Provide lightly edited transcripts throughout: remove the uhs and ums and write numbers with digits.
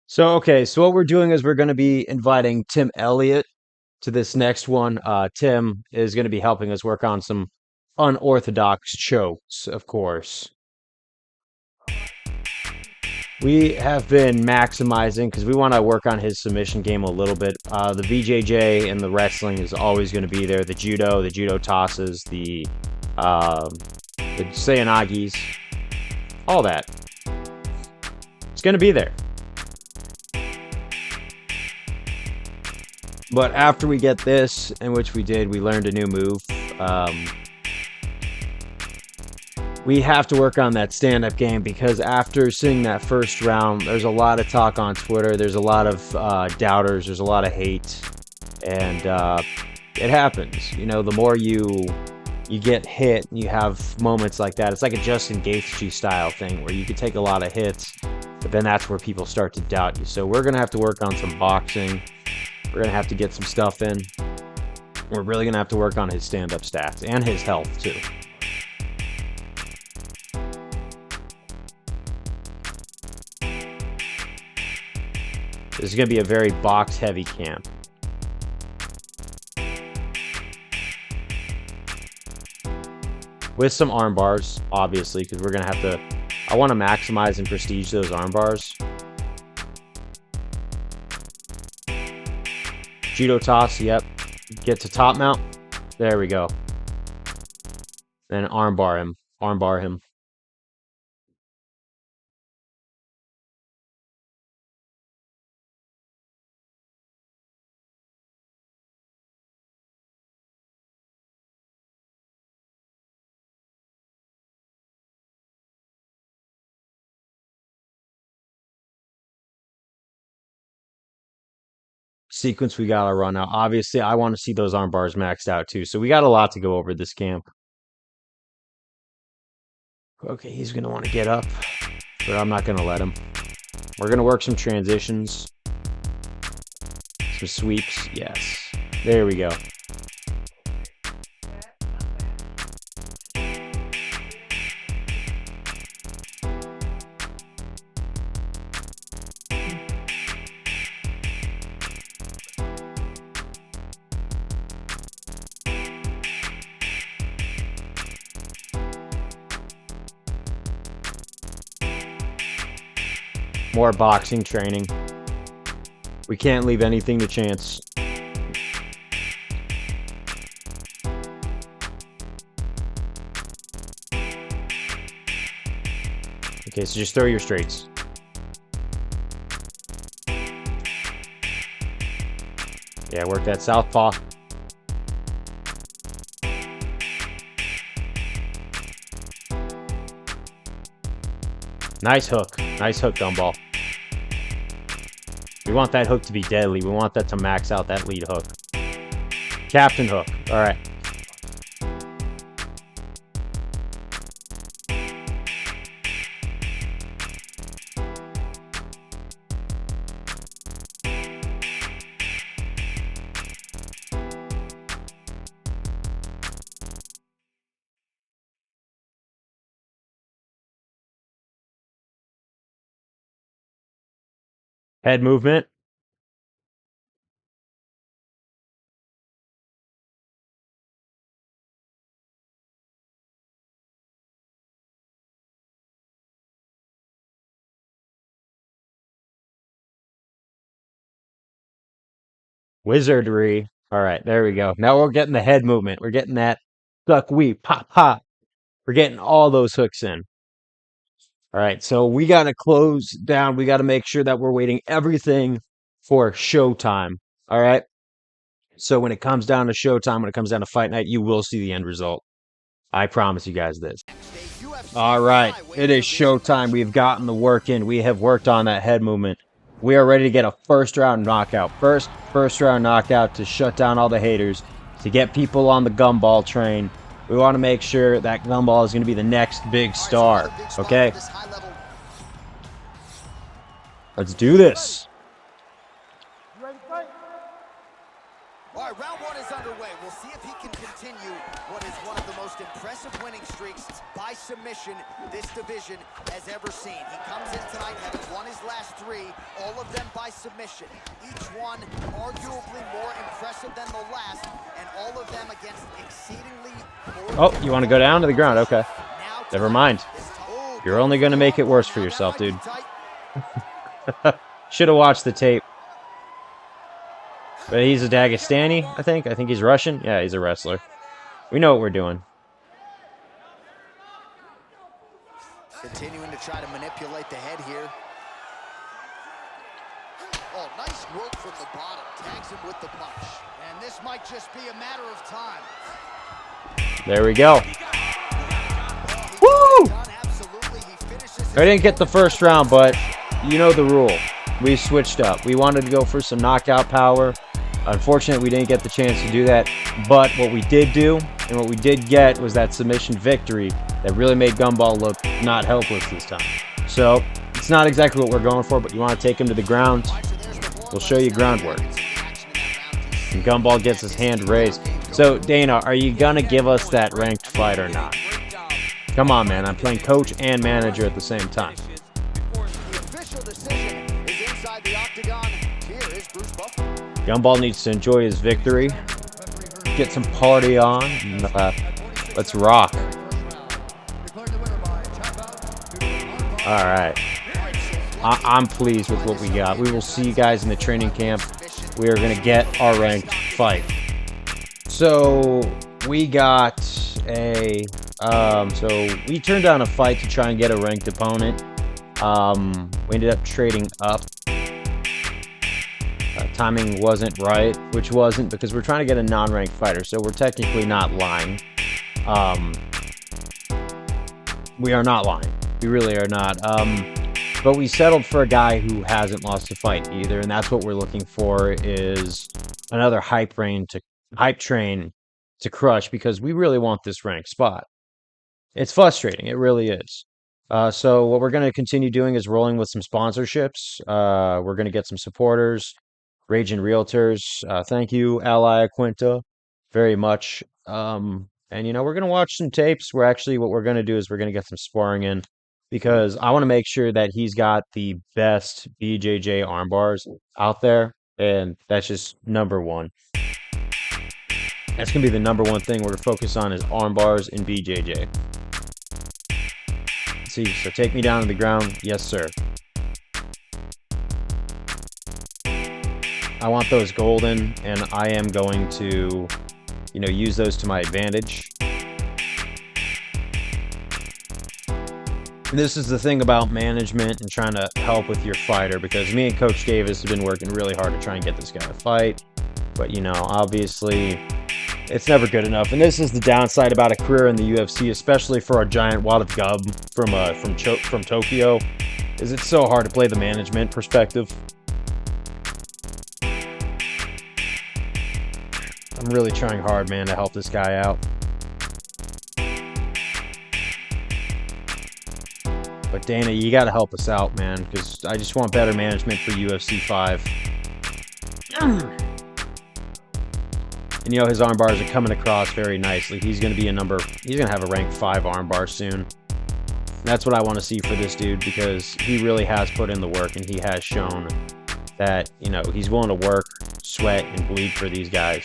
So what we're doing is we're going to be inviting Tim Elliott to this next one. Tim is going to be helping us work on some unorthodox chokes, of course. We have been maximizing because we want to work on his submission game a little bit. The VJJ and the wrestling is always going to be there. The judo tosses, the Sayanagis, all that. It's going to be there. But after we get this, in which we did, we learned a new move. We have to work on that stand-up game because after seeing that first round, there's a lot of talk on Twitter. There's a lot of doubters. There's a lot of hate, and it happens. You know, the more you get hit, you have moments like that. It's like a Justin Gaethje style thing where you could take a lot of hits, but then that's where people start to doubt you. So we're gonna have to work on some boxing. We're going to have to get some stuff in. We're really going to have to work on his stand-up stats and his health, too. This is going to be a very box-heavy camp. With some arm bars, obviously, because we're going to have to... I want to maximize and prestige those arm bars. Judo toss, yep. Get to top mount. There we go. Then armbar him. Armbar him. Sequence we gotta run out. Obviously, I want to see those arm bars maxed out too. So we got a lot to go over this camp. Okay, he's gonna want to get up, but I'm not gonna let him. We're gonna work some transitions, some sweeps. Yes, there we go. More boxing training. We can't leave anything to chance. Okay, so just throw your straights. Yeah, work that southpaw. Nice hook. Nice hook, gumball. We want that hook to be deadly. We want that to max out that lead hook. Captain hook. All right. Head movement. Wizardry. All right, there we go. Now we're getting the head movement. We're getting that duck weave, pop, pop. We're getting all those hooks in. All right, so we got to close down. We got to make sure that we're waiting everything for showtime. All right. So when it comes down to showtime, when it comes down to fight night, you will see the end result. I promise you guys this. All right, it is showtime. We've gotten the work in. We have worked on that head movement. We are ready to get a first round knockout. First round knockout to shut down all the haters, to get people on the gumball train. We want to make sure that gumball is going to be the next big star. Okay? Let's do this. All right, round one is underway. We'll see if he can continue. continue what is one of the most impressive winning streaks by submission this division has ever seen. He comes in tonight having won his last 3, all of them by submission. Each one arguably more impressive than the last, and all of them against exceedingly more. Oh, you want to go down to the ground? Okay. Never mind. You're only going to make it worse for yourself, dude. Should have watched the tape. But he's a Dagestani, I think. I think he's Russian. Yeah, he's a wrestler. We know what we're doing. Continuing to try to manipulate the head here. Oh, nice work from the bottom. Tags him with the punch. And this might just be a matter of time. There we go. Woo! I didn't get the first round, but you know the rule. We switched up. We wanted to go for some knockout power. Unfortunately, we didn't get the chance to do that. But what we did do, and what we did get, was that submission victory that really made Gumball look not helpless this time. So, it's not exactly what we're going for, but you want to take him to the ground. We'll show you groundwork. And Gumball gets his hand raised. So, Dana, are you going to give us that ranked fight or not? Come on, man. I'm playing coach and manager at the same time. Gumball needs to enjoy his victory. Get some party on. And, let's rock. All right. I'm pleased with what we got. We will see you guys in the training camp. We are going to get our ranked fight. So we got a... so we turned down a fight to try and get a ranked opponent. We ended up trading up. Timing wasn't right, which wasn't because we're trying to get a non-ranked fighter, so we're technically not lying. We are not lying. We really are not. But we settled for a guy who hasn't lost a fight either, and that's what we're looking for, is another hype train to crush, because we really want this ranked spot. It's frustrating. It really is. So what we're going to continue doing is rolling with some sponsorships. We're going to get some supporters. Raging Realtors, thank you, Ally Quinta, very much. And, you know, we're going to watch some tapes. What we're going to do is we're going to get some sparring in, because I want to make sure that he's got the best BJJ arm bars out there. And that's just number one. That's going to be the number one thing we're going to focus on, is arm bars in BJJ. Let's see, so take me down to the ground. Yes, sir. I want those golden, and I am going to, you know, use those to my advantage. This is the thing about management and trying to help with your fighter, because me and Coach Davis have been working really hard to try and get this guy to fight. But, you know, obviously, it's never good enough. And this is the downside about a career in the UFC, especially for a giant wad of gub from Tokyo, is it's so hard to play the management perspective. I'm really trying hard, man, to help this guy out. But Dana, you got to help us out, man, because I just want better management for UFC 5. And, you know, his arm bars are coming across very nicely. He's going to be he's going to have a ranked 5 arm bar soon. And that's what I want to see for this dude, because he really has put in the work, and he has shown that, you know, he's willing to work, sweat, and bleed for these guys.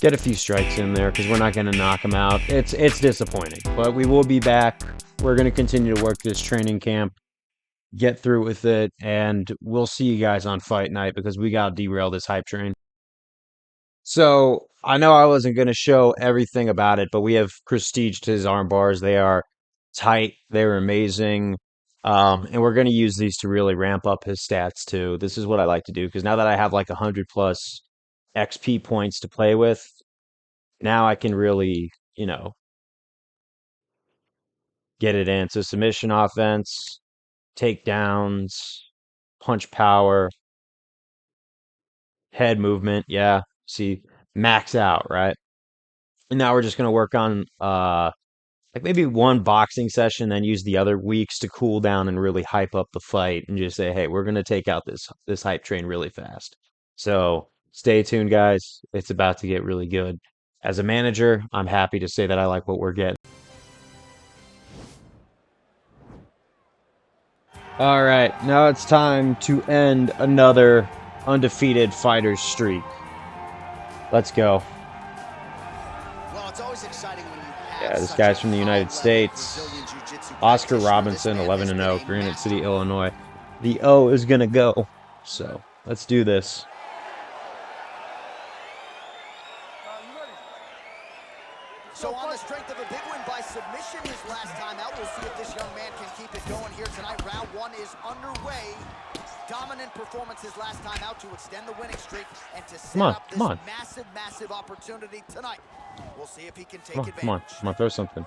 Get a few strikes in there, because we're not going to knock him out. It's disappointing, but we will be back. We're going to continue to work this training camp, get through with it, and we'll see you guys on fight night, because we got to derail this hype train. So I know I wasn't going to show everything about it, but we have prestiged his arm bars. They are tight. They're amazing. And we're going to use these to really ramp up his stats too. This is what I like to do, because now that I have like 100 plus XP points to play with, now I can really, you know, get it in. So submission offense, takedowns, punch power, head movement. Yeah. See, max out, right? And now we're just going to work on like maybe one boxing session, then use the other weeks to cool down and really hype up the fight, and just say, hey, we're going to take out this hype train really fast. So Stay tuned, guys. It's about to get really good. As a manager, I'm happy to say that I like what we're getting. All right, now it's time to end another undefeated fighter streak. Let's go. Well, it's always exciting when you have Yeah, this such guy's a from the United high-level States. Brazilian jiu-jitsu Oscar practitioner. This Robinson, man 11 has and been 0, a Granite master. City, Illinois. The O is gonna go. So let's do this. So on the strength of a big win by submission his last time out, we'll see if this young man can keep it going here tonight. Round one is underway. Dominant performance his last time out to extend the winning streak and to set up this massive opportunity tonight. We'll see if he can take advantage. Come on, throw something.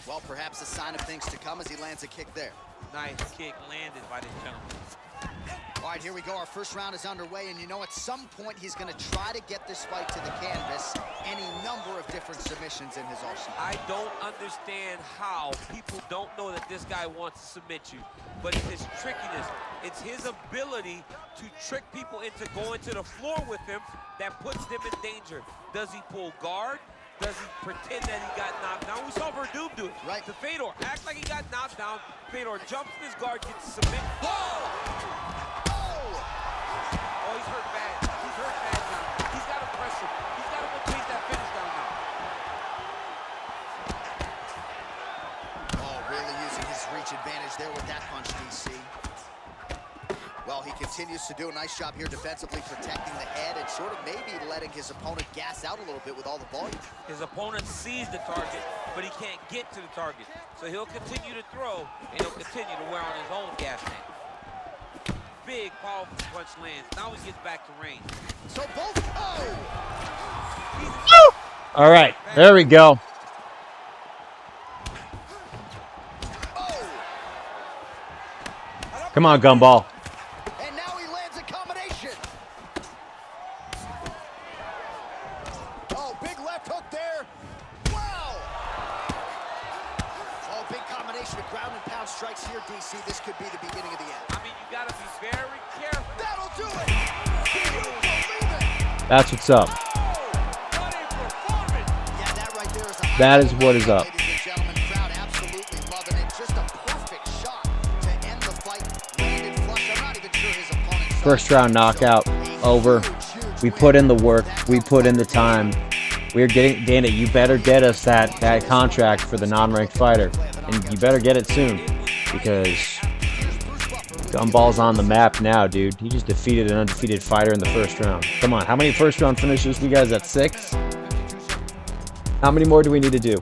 Well, perhaps a sign of things to come as he lands a kick there. Nice kick landed by this gentleman. All right, here we go. Our first round is underway, and you know at some point he's going to try to get this fight to the canvas. Any number of different submissions in his arsenal. I don't understand how people don't know that this guy wants to submit you, but it's his trickiness. It's his ability to trick people into going to the floor with him that puts them in danger. Does he pull guard? Does he pretend that he got knocked down? We saw Verdum do it. Right. To Fedor, act like he got knocked down. Fedor jumps in his guard, gets submit. Oh, he's hurt bad. He's hurt bad now. He's got to press him. He's got to go chase that finish down now. Oh, really using his reach advantage there with that punch, DC. Well, he continues to do a nice job here defensively, protecting the head and sort of maybe letting his opponent gas out a little bit with all the volume. His opponent sees the target, but he can't get to the target. So he'll continue to throw, and he'll continue to wear on his own gas tank. Big, powerful punch lands. Now he gets back to range. So both, All right, there we go. Come on, Gumball. and now he lands a combination. Oh, big left hook there. Wow. Oh, big combination of ground and pound strikes here, DC. This could be the beginning of the end. I mean, you got to be very careful. That'll do it. Can you believe it? That's what's up. What a performance! Yeah, that right there is a That is what is up. ladies and gentlemen. Crowd absolutely loving it. Just a perfect shot to end the fight. Landed flush. I'm not even sure his opponent saw First it. round knockout, So, over. huge We win. put in the work. That We comes put in from the time. We're getting, Dana, you better get us that contract for the non-ranked fighter. And you better get it soon. Because Gumball's on the map now, dude. He just defeated an undefeated fighter in the first round. Come on, how many first round finishes we guys at 6? How many more do we need to do?